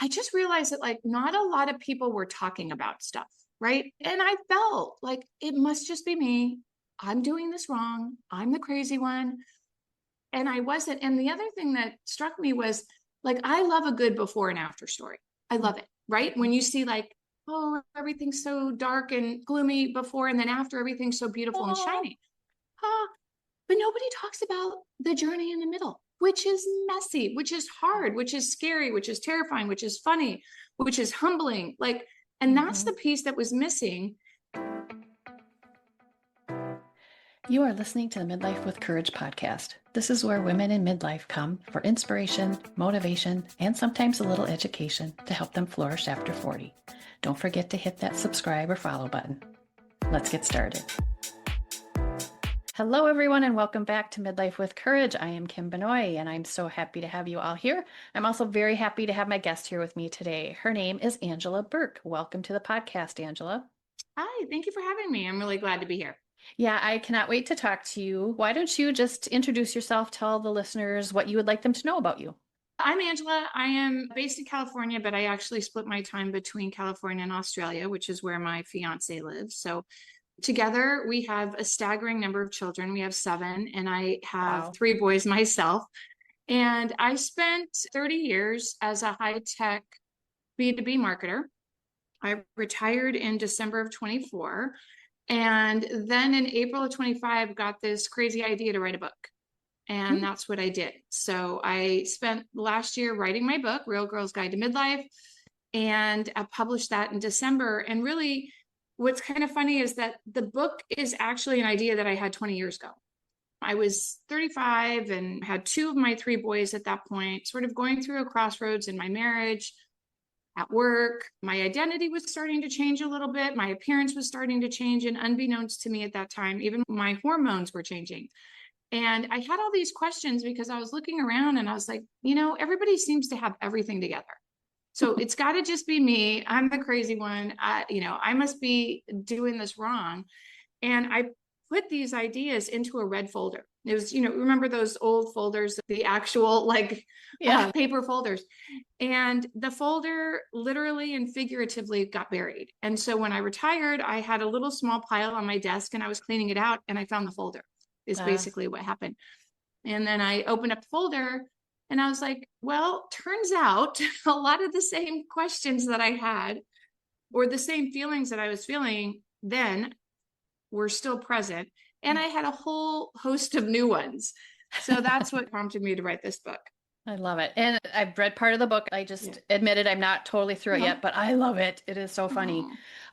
I just realized that like not a lot of people were talking about stuff, right? And I felt like it must just be me. I'm doing this wrong. I'm the crazy one. And I wasn't. And the other thing that struck me was like, I love a good before and after story. I love it, right? When you see like, oh, everything's so dark and gloomy before, and then after everything's so beautiful and shiny. But nobody talks about the journey in the middle, which is messy, which is hard, which is scary, which is terrifying, which is funny, which is humbling. Like, and that's the piece that was missing. You are listening to the Midlife with Courage podcast. This is where women in midlife come for inspiration, motivation, and sometimes a little education to help them flourish after 40. Don't forget to hit that subscribe or follow button. Let's get started. Hello, everyone, and welcome back to Midlife with Courage. I am Kim Benoit, and I'm so happy to have you all here. I'm also very happy to have my guest here with me today. Her name is Angela Burk. Welcome to the podcast, Angela. Hi, thank you for having me. I'm really glad to be here. Yeah, I cannot wait to talk to you. Why don't you just introduce yourself, tell the listeners what you would like them to know about you? I'm Angela. I am based in California, but I actually split my time between California and Australia, which is where my fiancé lives. So together we have a staggering number of children. We have 7, and I have 3 boys myself. And I spent 30 years as a high-tech B2B marketer. I retired in December of 24. And then in April of 25, got this crazy idea to write a book. And that's what I did. So I spent last year writing my book, Real Girl's Guide to Midlife, and I published that in December. And really, what's kind of funny is that the book is actually an idea that I had 20 years ago. I was 35 and had 2 of my 3 boys at that point, sort of going through a crossroads in my marriage, at work. My identity was starting to change a little bit. My appearance was starting to change. And unbeknownst to me at that time, even my hormones were changing. And I had all these questions because I was looking around and I was like, everybody seems to have everything together. So it's got to just be me. I'm the crazy one. I must be doing this wrong. And I put these ideas into a red folder. It was, remember those old folders, the actual paper folders. And the folder literally and figuratively got buried. And so when I retired, I had a little small pile on my desk and I was cleaning it out and I found the folder is basically what happened. And then I opened up the folder and I was like, well, turns out a lot of the same questions that I had or the same feelings that I was feeling then were still present. And I had a whole host of new ones. So that's what prompted me to write this book. I love it. And I've read part of the book. I just admitted I'm not totally through it yet, but I love it. It is so funny.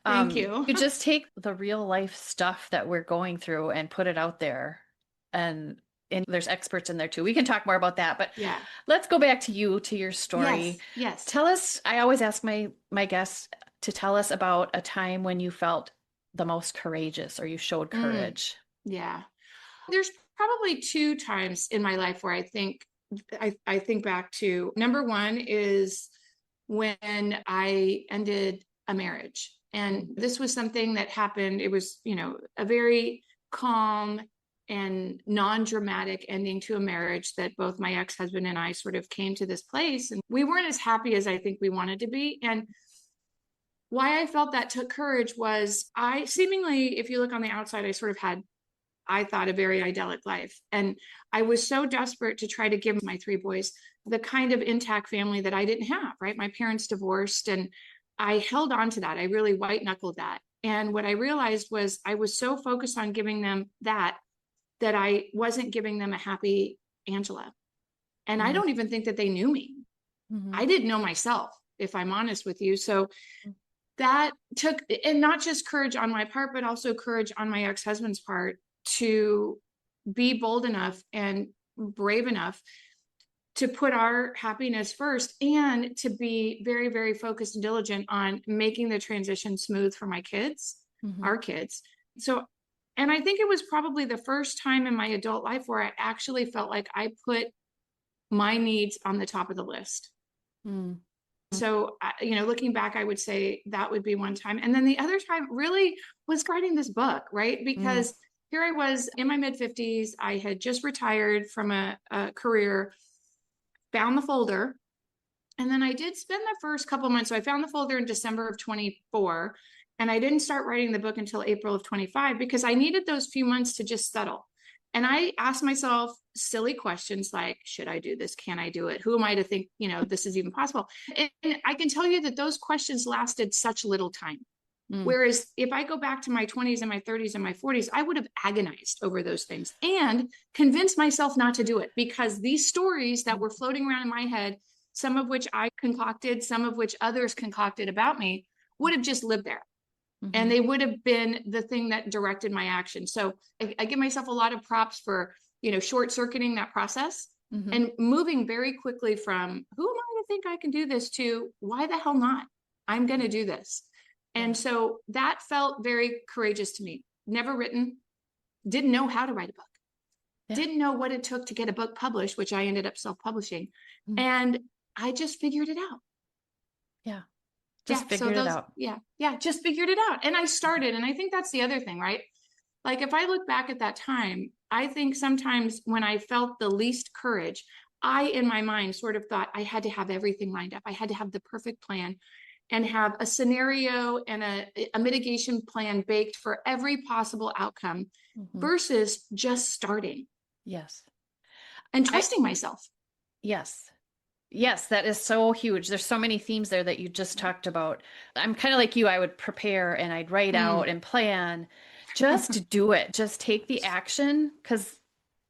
Thank you. You just take the real life stuff that we're going through and put it out there. And there's experts in there too. We can talk more about that, but let's go back to you, to your story. Yes. Tell us, I always ask my guests to tell us about a time when you felt the most courageous or you showed courage. Yeah. There's probably 2 times in my life where I think back to. Number one is when I ended a marriage. And this was something that happened. It was, a very calm and non-dramatic ending to a marriage that both my ex-husband and I sort of came to this place. And we weren't as happy as I think we wanted to be. And why I felt that took courage was I seemingly, if you look on the outside, I sort of had, I thought, a very idyllic life. And I was so desperate to try to give my 3 boys the kind of intact family that I didn't have, right? My parents divorced and I held on to that. I really white knuckled that. And what I realized was I was so focused on giving them that I wasn't giving them a happy Angela. And I don't even think that they knew me. I didn't know myself, if I'm honest with you. So that took, and not just courage on my part, but also courage on my ex-husband's part to be bold enough and brave enough to put our happiness first and to be very, very focused and diligent on making the transition smooth for my kids, our kids. So, and I think it was probably the first time in my adult life where I actually felt like I put my needs on the top of the list. So, looking back, I would say that would be one time. And then the other time really was writing this book, right? Because here I was in my mid-50s. I had just retired from a career, found the folder, And then I did spend the first couple months. So I found the folder in December of 24, and I didn't start writing the book until April of 25 because I needed those few months to just settle. And I asked myself silly questions like, should I do this? Can I do it? Who am I to think, this is even possible? And I can tell you that those questions lasted such little time. Whereas if I go back to my 20s and my 30s and my 40s, I would have agonized over those things and convinced myself not to do it, because these stories that were floating around in my head, some of which I concocted, some of which others concocted about me, would have just lived there. And they would have been the thing that directed my action. So I give myself a lot of props for, short circuiting that process and moving very quickly from who am I to think I can do this to why the hell not? I'm going to do this. And so that felt very courageous to me. Never written, didn't know how to write a book, didn't know what it took to get a book published, which I ended up self-publishing. And I just figured it out. Yeah. Just figured it out. Yeah. Just figured it out. And I started, and I think that's the other thing, right? Like if I look back at that time, I think sometimes when I felt the least courage, I, in my mind, sort of thought I had to have everything lined up. I had to have the perfect plan and have a scenario and a mitigation plan baked for every possible outcome versus just starting. Yes. And trusting myself. Yes. Yes, that is so huge. There's so many themes there that you just talked about. I'm kind of like you. I would prepare and I'd write out and plan. Just do it. Just take the action, because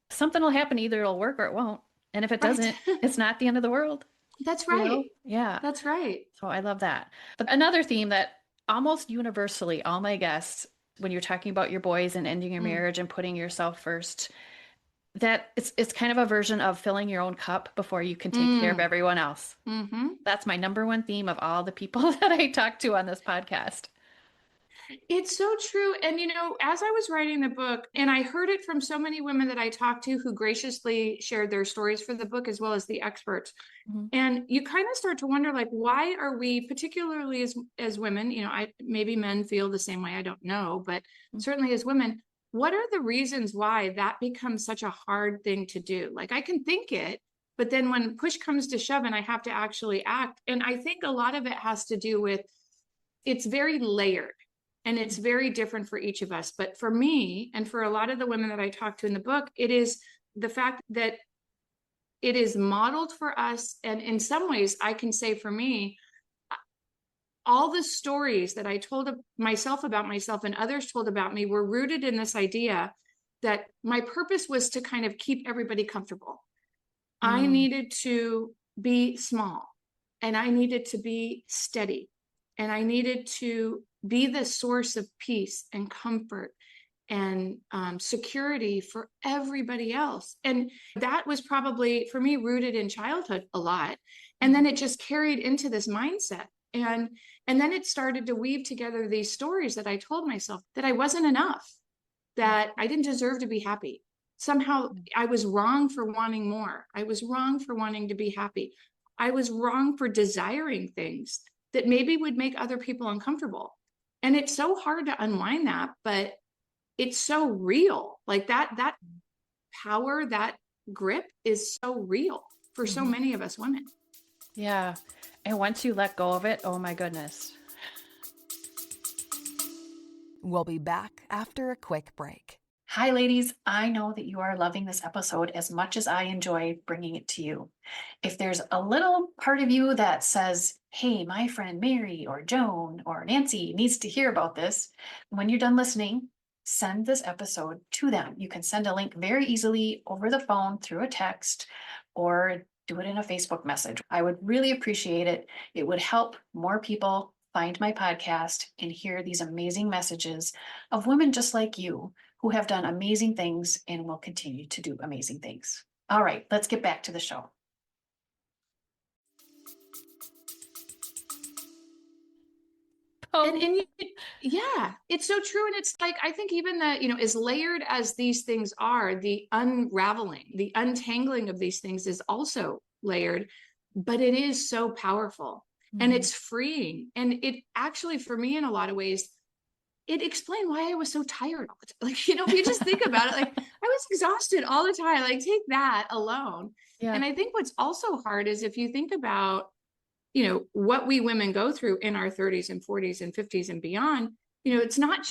something will happen. Either it'll work or it won't. And if it doesn't, it's not the end of the world. That's right. Yeah. That's right. So I love that. But another theme that almost universally, all my guests, when you're talking about your boys and ending your marriage and putting yourself first, that it's kind of a version of filling your own cup before you can take care of everyone else. That's my number one theme of all the people that I talk to on this podcast. It's so true. And, as I was writing the book, and I heard it from so many women that I talked to who graciously shared their stories for the book, as well as the experts. And you kind of start to wonder, like, why are we, particularly as women, maybe men feel the same way, I don't know, but certainly as women, what are the reasons why that becomes such a hard thing to do? Like, I can think it, but then when push comes to shove and I have to actually act. And I think a lot of it has to do with, it's very layered. And it's very different for each of us. But for me, and for a lot of the women that I talked to in the book, it is the fact that it is modeled for us. And in some ways, I can say for me, all the stories that I told myself about myself and others told about me were rooted in this idea that my purpose was to kind of keep everybody comfortable. I needed to be small, and I needed to be steady, and I needed to be the source of peace and comfort and security for everybody else. And that was probably, for me, rooted in childhood a lot. And then it just carried into this mindset. And then it started to weave together these stories that I told myself that I wasn't enough, that I didn't deserve to be happy. Somehow I was wrong for wanting more. I was wrong for wanting to be happy. I was wrong for desiring things that maybe would make other people uncomfortable. And it's so hard to unwind that, but it's so real. Like that power, that grip is so real for so many of us women. Yeah. And once you let go of it, oh my goodness. We'll be back after a quick break. Hi, ladies. I know that you are loving this episode as much as I enjoy bringing it to you. If there's a little part of you that says, hey, my friend Mary or Joan or Nancy needs to hear about this, when you're done listening, send this episode to them. You can send a link very easily over the phone through a text or do it in a Facebook message. I would really appreciate it. It would help more people find my podcast and hear these amazing messages of women just like you who have done amazing things and will continue to do amazing things. All right, let's get back to the show. Yeah, it's so true. And it's like, I think even that, as layered as these things are, the unraveling, the untangling of these things is also layered, but it is so powerful and it's freeing. And it actually, for me, in a lot of ways, it explained why I was so tired all the time. Like, if you just think about it, like I was exhausted all the time, like take that alone. Yeah. And I think what's also hard is if you think about what we women go through in our 30s and 40s and 50s and beyond, it's not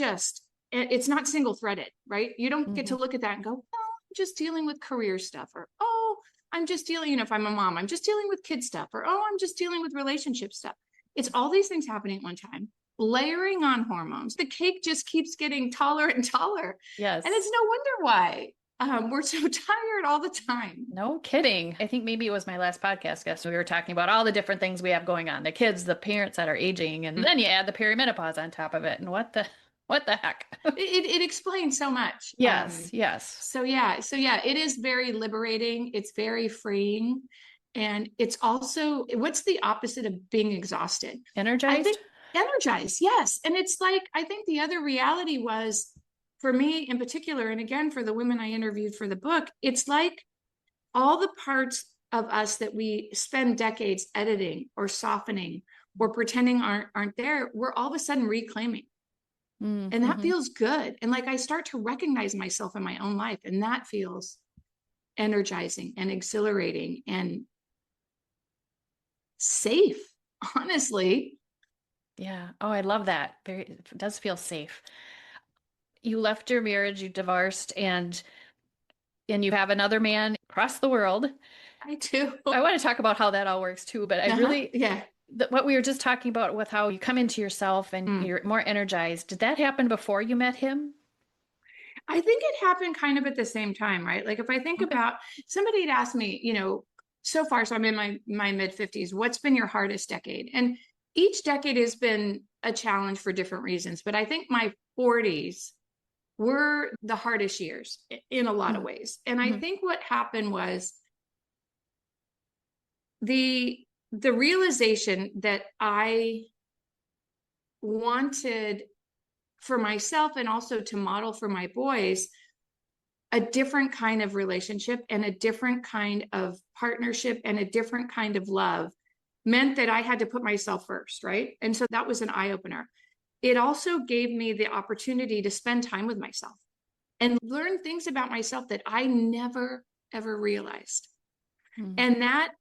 single threaded, right? You don't get to look at that and go, oh, I'm just dealing with career stuff, or, oh, I'm just dealing, if I'm a mom, I'm just dealing with kid stuff, or, oh, I'm just dealing with relationship stuff. It's all these things happening at one time, layering on hormones. The cake just keeps getting taller and taller. Yes. And it's no wonder why we're so tired all the time. No kidding. I think maybe it was my last podcast guest. We were talking about all the different things we have going on, the kids, the parents that are aging, and then you add the perimenopause on top of it. And what the heck? It explains so much. Yes. Yes. So yeah, it is very liberating. It's very freeing. And it's also, what's the opposite of being exhausted? Energized? I think energized, yes. And it's like, I think the other reality was, for me in particular, and again, for the women I interviewed for the book, it's like all the parts of us that we spend decades editing or softening or pretending aren't there, we're all of a sudden reclaiming. Mm-hmm. And that feels good. And like, I start to recognize myself in my own life, and that feels energizing and exhilarating and safe, honestly. Yeah. Oh, I love that. It does feel safe. You left your marriage, you divorced, and you have another man across the world. I do. I want to talk about how that all works too, but I really, what we were just talking about with how you come into yourself and you're more energized. Did that happen before you met him? I think it happened kind of at the same time, right? Like if I think about, somebody had asked me, so far, so I'm in my mid 50s, what's been your hardest decade? And each decade has been a challenge for different reasons. But I think my 40s were the hardest years in a lot of ways. And I think what happened was the realization that I wanted for myself and also to model for my boys a different kind of relationship and a different kind of partnership and a different kind of love meant that I had to put myself first, right? And so that was an eye-opener. It also gave me the opportunity to spend time with myself and learn things about myself that I never, ever realized. And that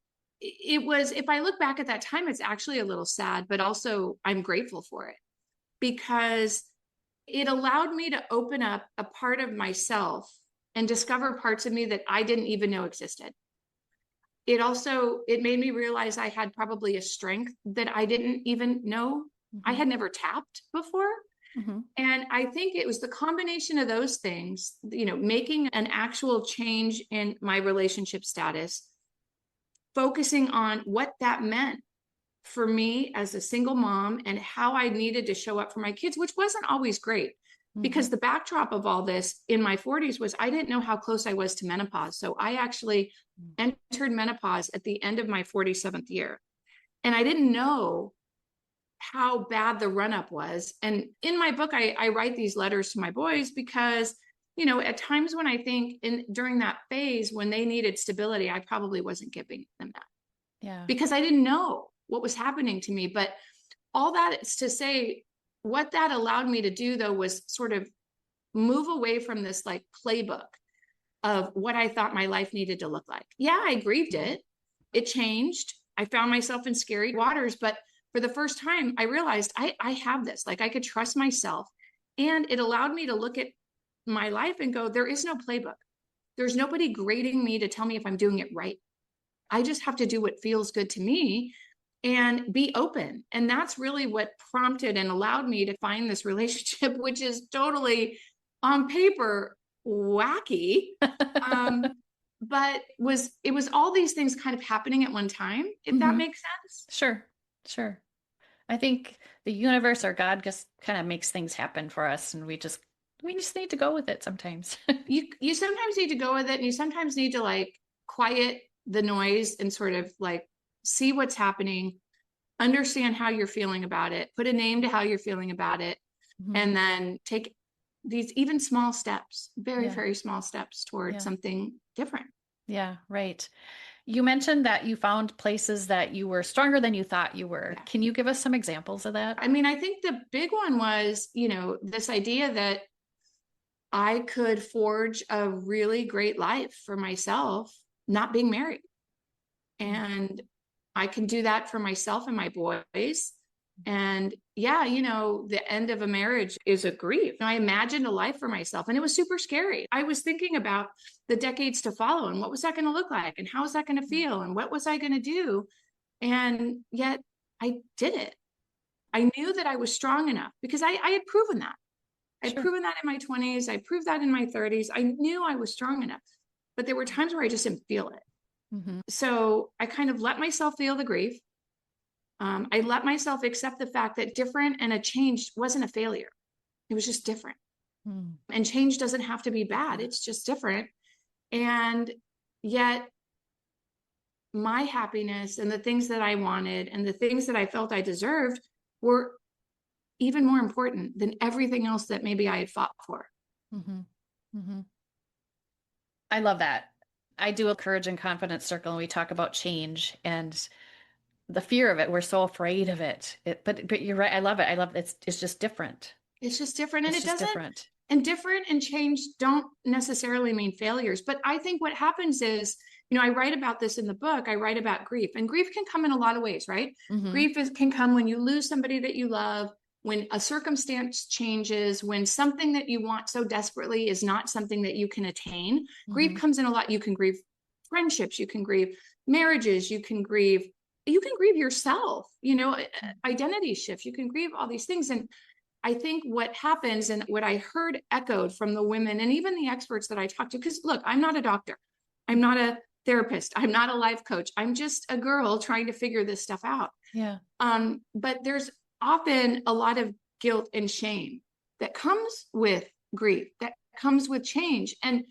it was, if I look back at that time, it's actually a little sad, but also I'm grateful for it because it allowed me to open up a part of myself and discover parts of me that I didn't even know existed. It made me realize I had probably a strength that I didn't even know I had never tapped before. And I think it was the combination of those things, making an actual change in my relationship status, focusing on what that meant for me as a single mom and how I needed to show up for my kids, which wasn't always great. Because the backdrop of all this in my 40s was I didn't know how close I was to menopause. So I actually entered menopause at the end of my 47th year. And I didn't know how bad the run-up was. And in my book, I write these letters to my boys because, at times when I think during that phase when they needed stability, I probably wasn't giving them that. Yeah. Because I didn't know what was happening to me. But all that is to say, what that allowed me to do, though, was sort of move away from this like playbook of what I thought my life needed to look like. Yeah, I grieved it. It changed. I found myself in scary waters. But for the first time, I realized I have this. Like I could trust myself. And it allowed me to look at my life and go, there is no playbook. There's nobody grading me to tell me if I'm doing it right. I just have to do what feels good to me and be open. And that's really what prompted and allowed me to find this relationship, which is totally on paper wacky. But it was all these things kind of happening at one time, if that makes sense. Sure. I think the universe or God just kind of makes things happen for us. And we just need to go with it sometimes. You sometimes need to go with it. And you sometimes need to like quiet the noise and sort of like see what's happening, understand how you're feeling about it, put a name to how you're feeling about it, and then take these even small steps, very small steps towards something different. Yeah, right. You mentioned that you found places that you were stronger than you thought you were. Yeah. Can you give us some examples of that? I mean, I think the big one was, this idea that I could forge a really great life for myself, not being married. And I can do that for myself and my boys. And yeah, the end of a marriage is a grief. I imagined a life for myself and it was super scary. I was thinking about the decades to follow and what was that going to look like and how was that going to feel and what was I going to do? And yet I did it. I knew that I was strong enough because I had proven that. I'd proven that in my 20s. I proved that in my 30s. I knew I was strong enough, but there were times where I just didn't feel it. So I kind of let myself feel the grief. I let myself accept the fact that different and a change wasn't a failure. It was just different. And change doesn't have to be bad. It's just different. And yet my happiness and the things that I wanted and the things that I felt I deserved were even more important than everything else that maybe I had fought for. I love that. I do a courage and confidence circle and we talk about change and the fear of it. We're so afraid of it. But you're right. I love it. I love it. It's just different. It's just different. And it's it doesn't different. And different and change don't necessarily mean failures. But I think what happens is, I write about this in the book. I write about grief, and grief can come in a lot of ways, right? Grief can come when you lose somebody that you love, when a circumstance changes, when something that you want so desperately is not something that you can attain. Grief comes in a lot. You can grieve friendships, you can grieve marriages, you can grieve yourself, identity shifts, you can grieve all these things. And I think what happens and what I heard echoed from the women and even the experts that I talked to, because look, I'm not a doctor. I'm not a therapist. I'm not a life coach. I'm just a girl trying to figure this stuff out. Yeah. But there's often a lot of guilt and shame that comes with grief, that comes with change. And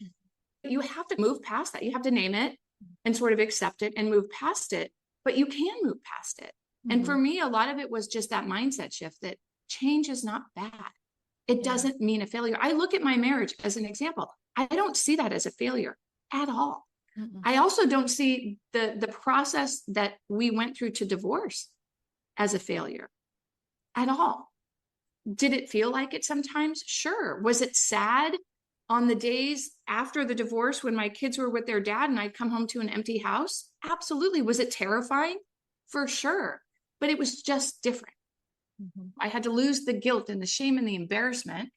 you have to move past that. You have to name it and sort of accept it and move past it, but you can move past it. And for me, a lot of it was just that mindset shift that change is not bad. It doesn't mean a failure. I look at my marriage as an example. I don't see that as a failure at all. I also don't see the process that we went through to divorce as a failure at all. Did it feel like it sometimes? Sure. Was it sad on the days after the divorce when my kids were with their dad and I'd come home to an empty house? Absolutely. Was it terrifying? For sure. But it was just different. I had to lose the guilt and the shame and the embarrassment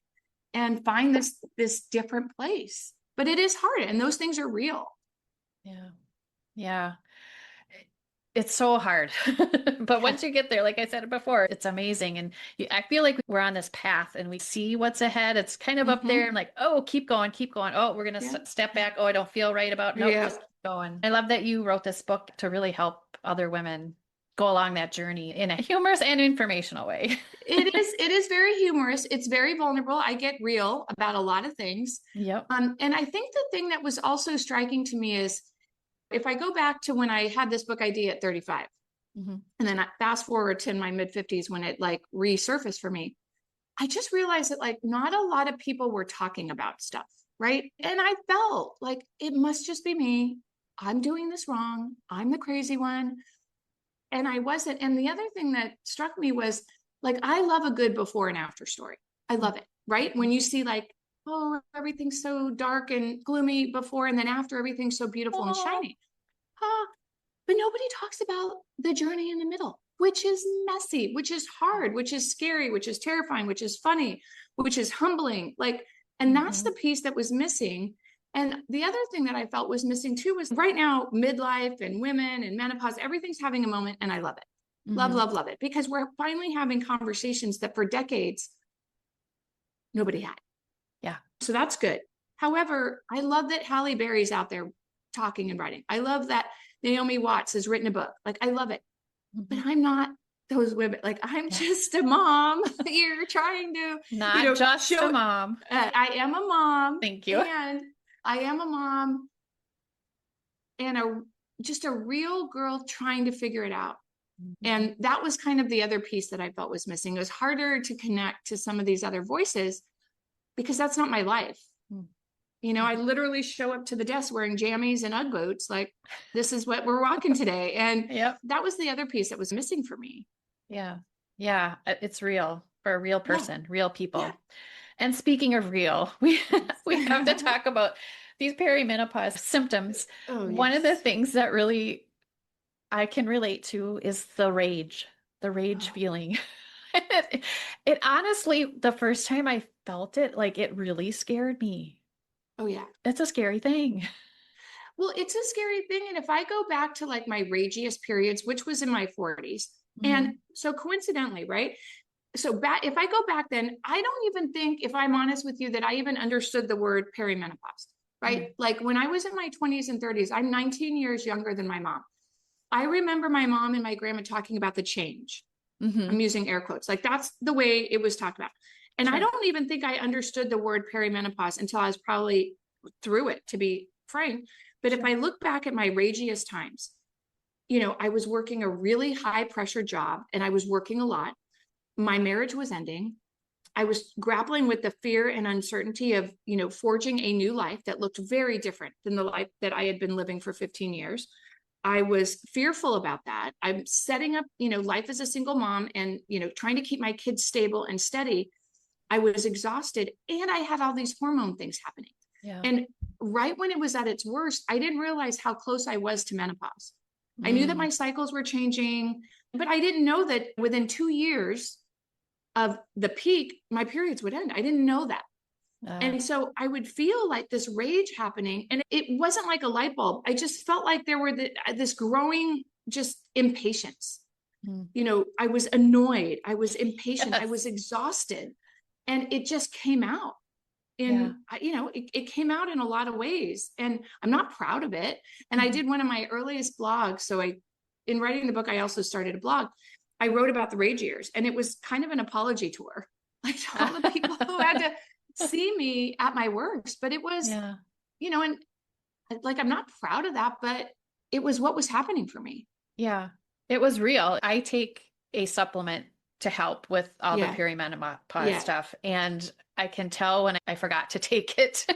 and find this different place. But it is hard, and those things are real. Yeah. It's so hard. But once you get there, like I said before, it's amazing. And I feel like we're on this path and we see what's ahead. It's kind of up there and like, oh, keep going, keep going. Oh, we're going to step back. Oh, I don't feel right about it. Nope, just keep going. I love that you wrote this book to really help other women go along that journey in a humorous and informational way. It is very humorous. It's very vulnerable. I get real about a lot of things. Yep. And I think the thing that was also striking to me is if I go back to when I had this book idea at 35, and then I fast forward to my mid 50s when it like resurfaced for me, I just realized that like not a lot of people were talking about stuff, right? And I felt like it must just be me. I'm doing this wrong. I'm the crazy one. And I wasn't. And the other thing that struck me was like, I love a good before and after story. I love it, right? When you see like, oh, everything's so dark and gloomy before, and then after everything's so beautiful and shiny. But nobody talks about the journey in the middle, which is messy, which is hard, which is scary, which is terrifying, which is funny, which is humbling. Like, and that's the piece that was missing. And the other thing that I felt was missing too was right now, midlife and women and menopause, everything's having a moment, and I love it. Love, love, love it. Because we're finally having conversations that for decades, nobody had. Yeah. So that's good. However, I love that Halle Berry's out there talking and writing. I love that Naomi Watts has written a book. Like, I love it. But I'm not those women. Like, I'm just a mom here trying to not just a mom. I am a mom. Thank you. And I am a mom and just a real girl trying to figure it out. And that was kind of the other piece that I felt was missing. It was harder to connect to some of these other voices because that's not my life. I literally show up to the desk wearing jammies and Ugg boots. Like, this is what we're walking today. And that was the other piece that was missing for me. Yeah. Yeah. It's real for a real person, real people. Yeah. And speaking of real, we have to talk about these perimenopause symptoms. One of the things that really I can relate to is the rage feeling. It honestly, the first time I felt it, like it really scared me. Oh yeah. It's a scary thing. Well, it's a scary thing. And if I go back to like my ragiest periods, which was in my 40s, and so coincidentally, right? So back, if I go back then, I don't even think, if I'm honest with you, that I even understood the word perimenopause, right? Like when I was in my 20s and 30s, I'm 19 years younger than my mom. I remember my mom and my grandma talking about the change. I'm using air quotes. Like that's the way it was talked about. And I don't even think I understood the word perimenopause until I was probably through it, to be frank. But if I look back at my ragiest times, you know, I was working a really high pressure job and I was working a lot. My marriage was ending. I was grappling with the fear and uncertainty of, you know, forging a new life that looked very different than the life that I had been living for 15 years. I was fearful about that. I'm setting up, you know, life as a single mom and, you know, trying to keep my kids stable and steady. I was exhausted and I had all these hormone things happening. Yeah. And right when it was at its worst, I didn't realize how close I was to menopause. I knew that my cycles were changing, but I didn't know that within 2 years of the peak, my periods would end. I didn't know that. And so I would feel like this rage happening, and it wasn't like a light bulb. I just felt like there were this growing just impatience. You know, I was annoyed. I was impatient. I was exhausted. And it just came out. And, you know, it came out in a lot of ways. And I'm not proud of it. And I did one of my earliest blogs. So in writing the book, I also started a blog. I wrote about the rage years, and it was kind of an apology tour, like to all the people who had to see me at my worst. But it was, you know, and like, I'm not proud of that, but it was what was happening for me. Yeah, it was real. I take a supplement to help with all the perimenopause stuff. And I can tell when I forgot to take it.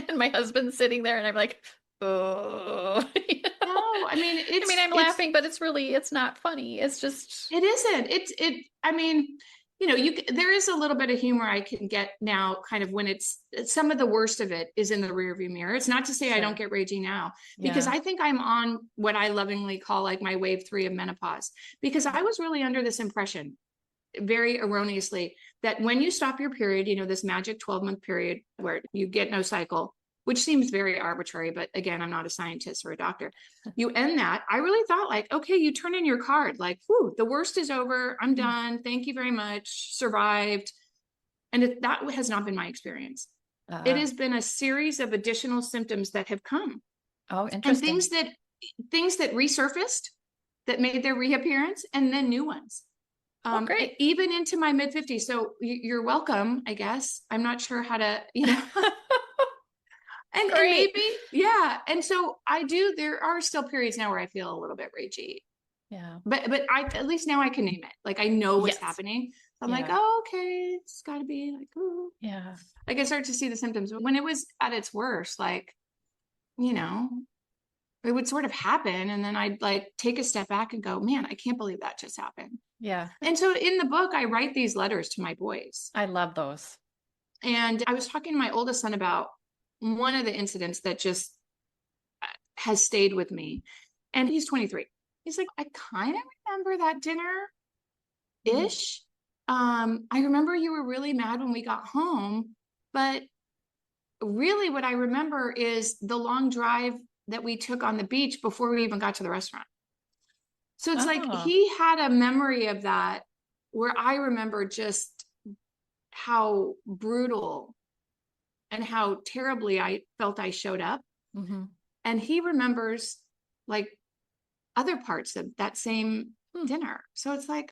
And my husband's sitting there and I'm like, oh, you know? No, I mean, I'm laughing, but it's not funny. It's just, it isn't. I mean, you know, there is a little bit of humor I can get now, kind of when it's some of the worst of it is in the rearview mirror. It's not to say I don't get ragey now, because I think I'm on what I lovingly call like my wave 3 of menopause, because I was really under this impression, very erroneously, that when you stop your period, you know, this magic 12-month period where you get no cycle, which seems very arbitrary, but again, I'm not a scientist or a doctor. You end that. I really thought like, okay, you turn in your card, like, whew, the worst is over. I'm done. Thank you very much. Survived. And that has not been my experience. It has been a series of additional symptoms that have come. Oh, interesting. And things that resurfaced, that made their reappearance, and then new ones. Great. Even into my mid 50s. So you're welcome, I guess. I'm not sure how to, you know. And maybe, And so there are still periods now where I feel a little bit ragey. Yeah. But at least now I can name it. Like I know what's happening. So I'm like, oh, okay, it's gotta be like, oh. Yeah. Like I start to see the symptoms. When it was at its worst, like, you know, it would sort of happen. And then I'd like take a step back and go, man, I can't believe that just happened. Yeah. And so in the book, I write these letters to my boys. I love those. And I was talking to my oldest son about one of the incidents that just has stayed with me. And he's 23. He's like, I kind of remember that dinner-ish. I remember you were really mad when we got home, but really what I remember is the long drive that we took on the beach before we even got to the restaurant. So it's like he had a memory of that where I remember just how brutal and how terribly I felt I showed up. And he remembers like other parts of that same dinner. So it's like,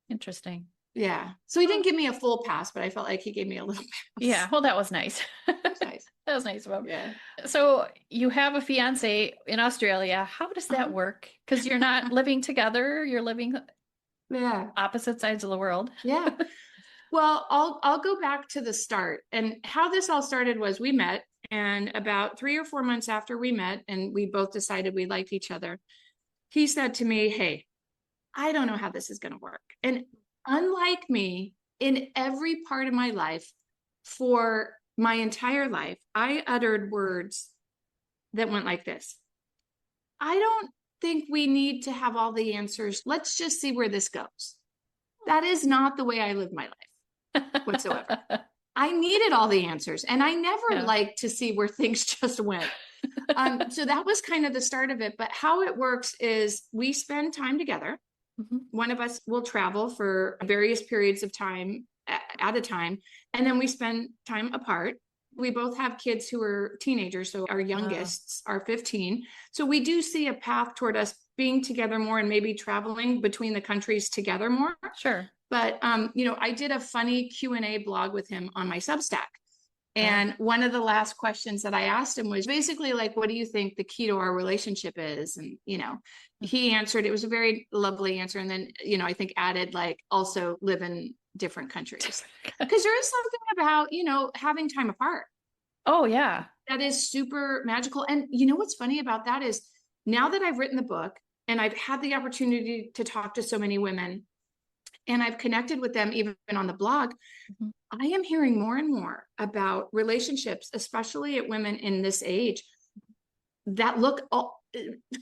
interesting. Yeah. So he didn't give me a full pass, but I felt like he gave me a little pass. Yeah. Well, that was nice. That's nice. That was nice of him. Yeah. So you have a fiance in Australia. How does that work? Because you're not living together. You're living opposite sides of the world. Yeah. Well, I'll go back to the start. And how this all started was we met, and about 3 or 4 months after we met and we both decided we liked each other, he said to me, hey, I don't know how this is going to work. And unlike me, in every part of my life, for my entire life, I uttered words that went like this. I don't think we need to have all the answers. Let's just see where this goes. That is not the way I live my life whatsoever. I needed all the answers, and I never liked to see where things just went. So that was kind of the start of it. But how it works is we spend time together. Mm-hmm. One of us will travel for various periods of time at a time, and then we spend time apart. We both have kids who are teenagers, so our youngest are 15. So we do see a path toward us being together more and maybe traveling between the countries together more. Sure. But, I did a funny Q&A blog with him on my Substack. And one of the last questions that I asked him was basically like, what do you think the key to our relationship is? And, he answered, it was a very lovely answer. And then, I think added like also live in different countries, because there is something about, having time apart. Oh yeah. That is super magical. And what's funny about that is now that I've written the book and I've had the opportunity to talk to so many women and I've connected with them even on the blog, mm-hmm. I am hearing more and more about relationships, especially at women in this age, that look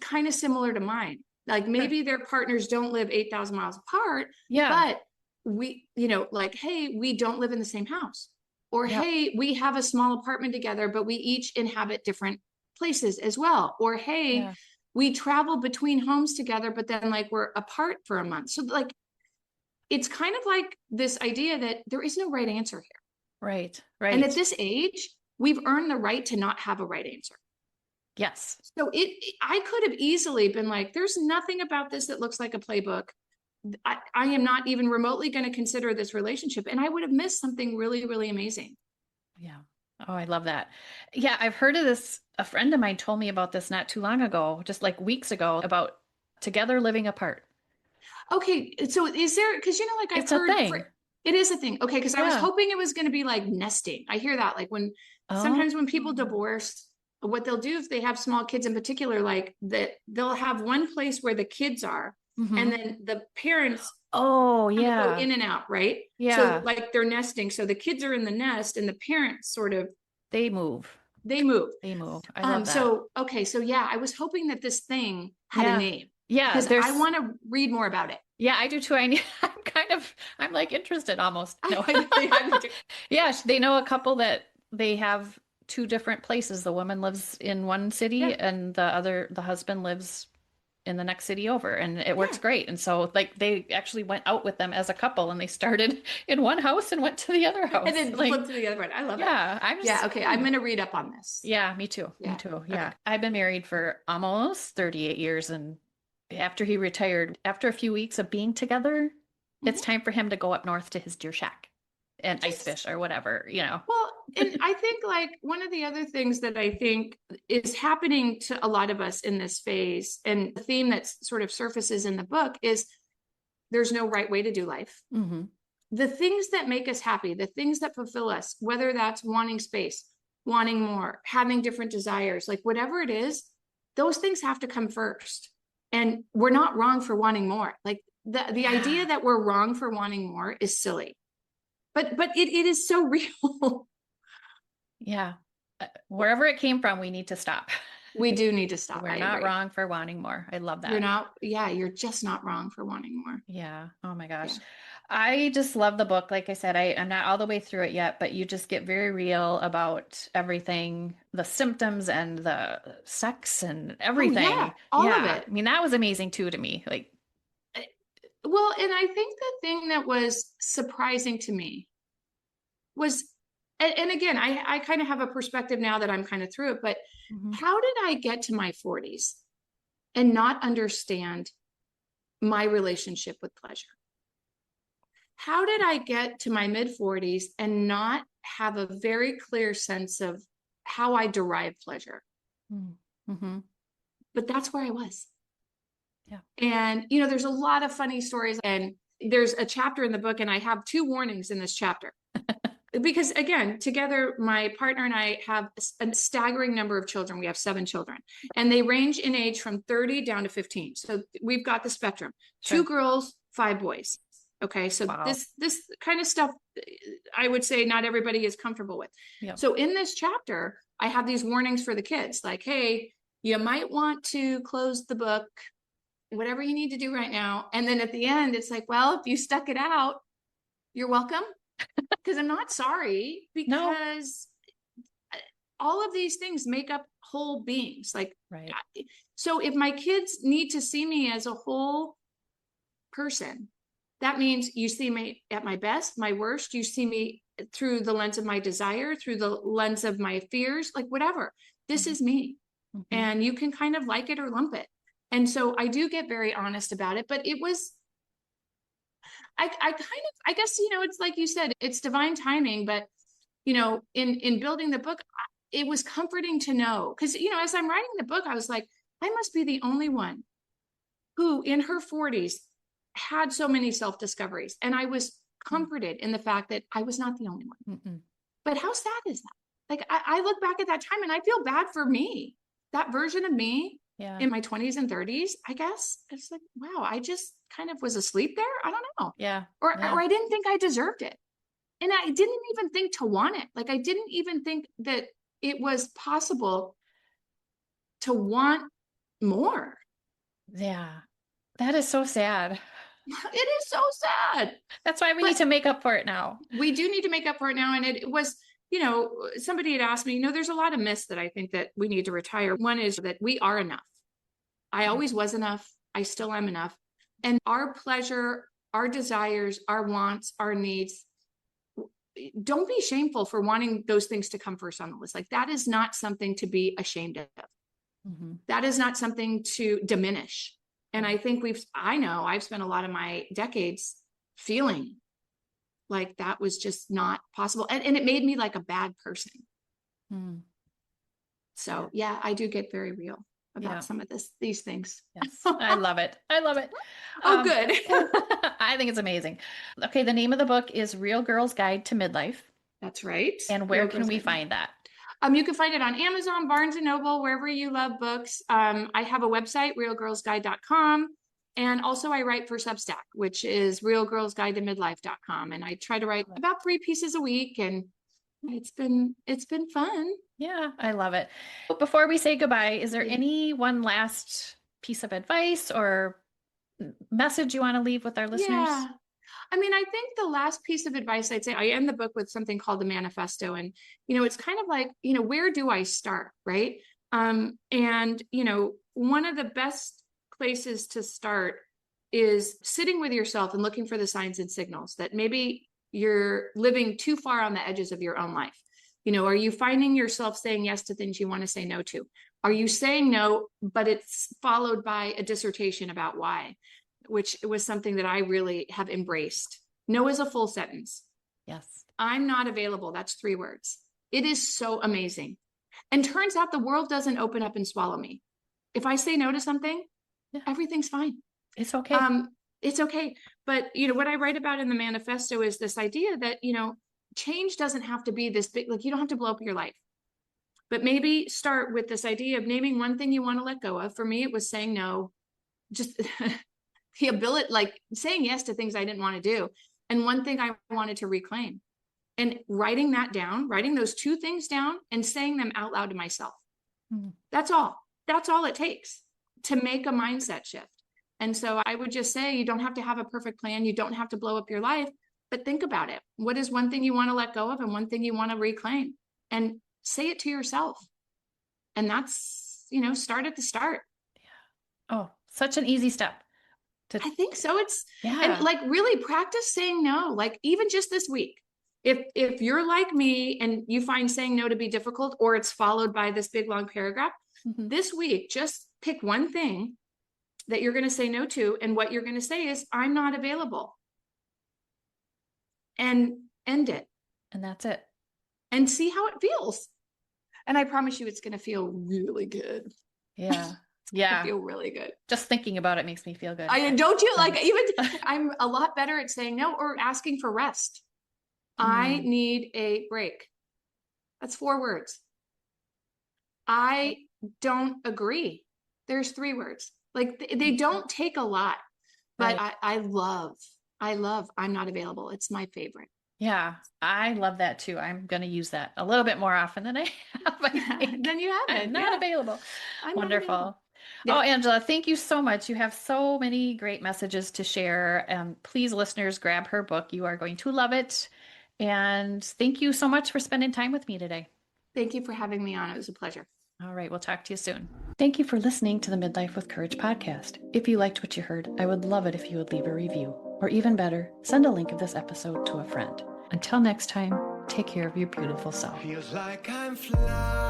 kind of similar to mine. Like maybe their partners don't live 8,000 miles apart, but we, like, hey, we don't live in the same house. Or, hey, we have a small apartment together, but we each inhabit different places as well. Or, hey, we travel between homes together, but then like we're apart for a month. So like, it's kind of like this idea that there is no right answer here. Right. And at this age, we've earned the right to not have a right answer. Yes. So I could have easily been like, there's nothing about this that looks like a playbook. I am not even remotely going to consider this relationship. And I would have missed something really, really amazing. Yeah. Oh, I love that. Yeah. I've heard of this. A friend of mine told me about this not too long ago, just like weeks ago, about together living apart. Okay. So is there, because, like I've heard, it is a thing. Okay. Because I was hoping it was going to be like nesting. I hear that like sometimes when people divorce, what they'll do if they have small kids in particular, like that they'll have one place where the kids are. Mm-hmm. And then the parents go in and out, right? Yeah. So like they're nesting. So the kids are in the nest and the parents sort of they move. I love that. So I was hoping that this thing had a name. Yeah. Because I want to read more about it. Yeah, I do too. I'm like interested almost. No. Yeah, they know a couple that they have two different places. The woman lives in one city and the husband lives in the next city over, and it works great. And so like they actually went out with them as a couple and they started in one house and went to the other house. And then flipped to the other one. I love it. Yeah. Okay. I'm going to read up on this. Yeah, me too. Yeah. Okay. I've been married for almost 38 years. And after he retired, after a few weeks of being together, it's time for him to go up north to his deer shack and ice fish or whatever, Well, and I think like one of the other things that I think is happening to a lot of us in this phase, and the theme that sort of surfaces in the book, is there's no right way to do life. Mm-hmm. The things that make us happy, the things that fulfill us, whether that's wanting space, wanting more, having different desires, like whatever it is, those things have to come first. And we're not wrong for wanting more. Like the idea that we're wrong for wanting more is silly. But it is so real. Yeah. Wherever it came from, we need to stop. We do need to stop. We're not wrong for wanting more. I love that. You're just not wrong for wanting more. Yeah. Oh my gosh. Yeah. I just love the book. Like I said, I'm not all the way through it yet, but you just get very real about everything, the symptoms and the sex and everything. All of it. I mean, that was amazing too to me. Like, well, and I think the thing that was surprising to me was, and again, I kind of have a perspective now that I'm kind of through it, but how did I get to my 40s and not understand my relationship with pleasure? How did I get to my mid 40s and not have a very clear sense of how I derive pleasure? Mm-hmm. But that's where I was. Yeah. And, there's a lot of funny stories, and there's a chapter in the book, and I have 2 warnings in this chapter. Because again, together, my partner and I have a staggering number of children. We have 7 children, and they range in age from 30 down to 15. So we've got the spectrum, 2 girls, 5 boys. Okay. So this kind of stuff, I would say not everybody is comfortable with. Yep. So in this chapter, I have these warnings for the kids, like, hey, You might want to close the book, whatever you need to do right now. And then at the end, it's like, well, if you stuck it out, you're welcome. Because I'm not sorry, because all of these things make up whole beings. Like, Right. So if my kids need to see me as a whole person, that means you see me at my best, my worst. You see me through the lens of my desire, through the lens of my fears, like whatever. This is me. And you can kind of like it or lump it. And so I do get very honest about it, but it was, I guess, it's like you said, it's divine timing, but in building the book, it was comforting to know, because, as I'm writing the book, I was like, I must be the only one who in her 40s had so many self-discoveries. And I was comforted in the fact that I was not the only one. But how sad is that? Like, I look back at that time and I feel bad for me, that version of me in my 20s and 30s, I guess. It's like, wow, I just kind of was asleep there. I don't know. Or I didn't think I deserved it. And I didn't even think to want it. Like, I didn't even think that it was possible to want more. Yeah. That is so sad. It is so sad. That's why we need to make up for it now. We do need to make up for it now. And it was, somebody had asked me, there's a lot of myths that I think that we need to retire. One is that we are enough. I always was enough. I still am enough. And our pleasure, our desires, our wants, our needs, don't be shameful for wanting those things to come first on the list. Like, that is not something to be ashamed of. That is not something to diminish. And I think I've spent a lot of my decades feeling like that was just not possible. And it made me like a bad person. So yeah, I do get very real about some of these things. Yes. I love it. I love it. Oh, good. I think it's amazing. Okay. The name of the book is Real Girl's Guide to Midlife. That's right. And where can we find that? You can find it on Amazon, Barnes & Noble, wherever you love books. I have a website, realgirlsguide.com. And also I write for Substack, which is realgirlsguidetomidlife.com. And I try to write about 3 pieces a week, and it's been fun. Yeah, I love it. But before we say goodbye, is there any one last piece of advice or message you want to leave with our listeners? Yeah. I mean, I think the last piece of advice I'd say, I end the book with something called the Manifesto. And, it's kind of like, where do I start? Right. And, one of the best places to start is sitting with yourself and looking for the signs and signals that maybe you're living too far on the edges of your own life. Are you finding yourself saying yes to things you want to say no to? Are you saying no, but it's followed by a dissertation about why? Which was something that I really have embraced. No is a full sentence. Yes. I'm not available. That's 3 words. It is so amazing. And turns out the world doesn't open up and swallow me. If I say no to something, everything's fine. It's okay. It's okay. But, what I write about in the manifesto is this idea that, change doesn't have to be this big, like, you don't have to blow up your life. But maybe start with this idea of naming one thing you want to let go of. For me, it was saying no, just the ability, like saying yes to things I didn't want to do. And one thing I wanted to reclaim, and writing that down, writing those 2 things down and saying them out loud to myself. That's all it takes to make a mindset shift. And so I would just say, you don't have to have a perfect plan. You don't have to blow up your life, but think about it. What is one thing you want to let go of and one thing you want to reclaim? And say it to yourself. And that's, start at the start. Yeah. Oh, such an easy step. I think so. And like, really practice saying no, like even just this week. If you're like me and you find saying no to be difficult, or it's followed by this big long paragraph, this week, just pick one thing that you're going to say no to. And what you're going to say is, I'm not available. And end it. And that's it. And see how it feels. And I promise you, it's going to feel really good. Yeah. Yeah. Feel really good. Just thinking about it makes me feel good. Don't you like, even I'm a lot better at saying no or asking for rest. I need a break. That's 4 words. I don't agree. There's 3 words. Like, they don't take a lot, but right. I love I'm not available. It's my favorite. Yeah, I love that too. I'm going to use that a little bit more often than I have, I think. Then you have I'm it. not Yeah. available. I'm not available. Wonderful. Yeah. Oh, Angela, thank you so much. You have so many great messages to share. Please, listeners, grab her book. You are going to love it. And thank you so much for spending time with me today. Thank you for having me on. It was a pleasure. All right, we'll talk to you soon. Thank you for listening to the Midlife with Courage podcast. If you liked what you heard, I would love it if you would leave a review. Or even better, send a link of this episode to a friend. Until next time, take care of your beautiful self. Feels like I'm flying.